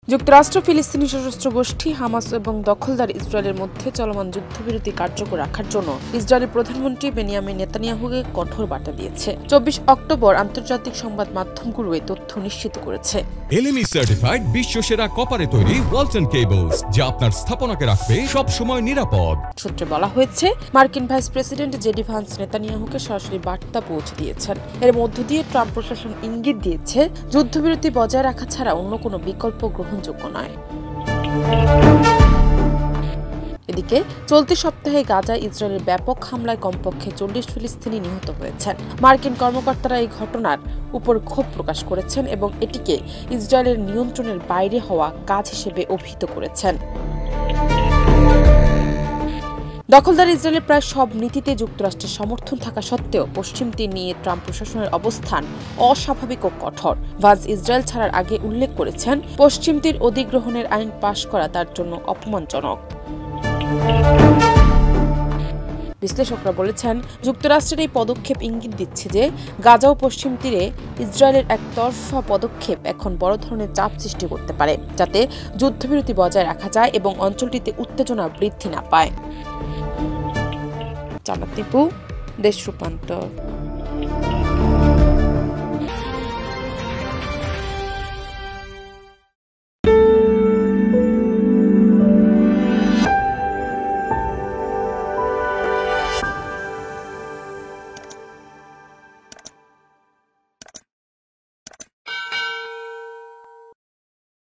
যুক্তরাষ্ট্র ফিলিস্তিনি সশস্ত্র গোষ্ঠী হামাস এবং দখলদার ইসরায়েলের মধ্যে চলমান যুদ্ধবিরতি কার্যকর রাখার জন্য ইসরায়েলের প্রধানমন্ত্রী বেনিয়ামিন নেতানিয়াহুকে কঠোর বার্তা দিয়েছে। ২৪ অক্টোবর আন্তর্জাতিক সংবাদ মাধ্যমগুলো এই তথ্য নিশ্চিত করেছে। এলএমই সার্টিফাইড বিশ্বসেরা কপারে তৈরি ওয়ালটন কেবলস, যা আপনার স্থাপনাকে রাখবে সব সময় নিরাপদ। সূত্রে বলা হয়েছে, মার্কিন ভাইস প্রেসিডেন্ট জেডি ভান্স নেতানিয়াহুকে সরাসরি বার্তা পৌঁছে দিয়েছেন। এর মধ্য দিয়ে ট্রাম্প প্রশাসন ইঙ্গিত দিয়েছে যুদ্ধবিরতি বজায় রাখা ছাড়া অন্য কোনো বিকল্প গ্রহণযোগ্য নয়। এদিকে চলতি সপ্তাহে গাজায় ইসরায়েলের ব্যাপক হামলায় কমপক্ষে ৪০ ফিলিস্তিনি নিহত হয়েছেন। মার্কিন কর্মকর্তারা এই ঘটনার উপর ক্ষোভ প্রকাশ করেছেন এবং এটিকে ইসরায়েলের নিয়ন্ত্রণের বাইরে হওয়া কাজ হিসেবে অভিহিত করেছেন। দখলদার ইসরায়েলের প্রায় সব নীতিতে যুক্তরাষ্ট্রের সমর্থন থাকা সত্ত্বেও পশ্চিম তীর নিয়ে ট্রাম্প প্রশাসনের অবস্থান অস্বাভাবিক ও কঠোর। ভাজ ইসরায়েল ছাড়ার আগে উল্লেখ করেছেন, পশ্চিম তীর অধিগ্রহণের আইন পাশ করা তার জন্য অপমানজনক। বিশ্লেষকরা বলেছেন, যুক্তরাষ্ট্রের এই পদক্ষেপ ইঙ্গিত দিচ্ছে যে গাজা ও পশ্চিম তীরে ইসরায়েলের একতরফা পদক্ষেপ এখন বড় ধরনের চাপ সৃষ্টি করতে পারে, যাতে যুদ্ধবিরতি বজায় রাখা যায় এবং অঞ্চলটিতে উত্তেজনা বৃদ্ধি না পায়। জান্নাত টিপু, দেশ রূপান্তর।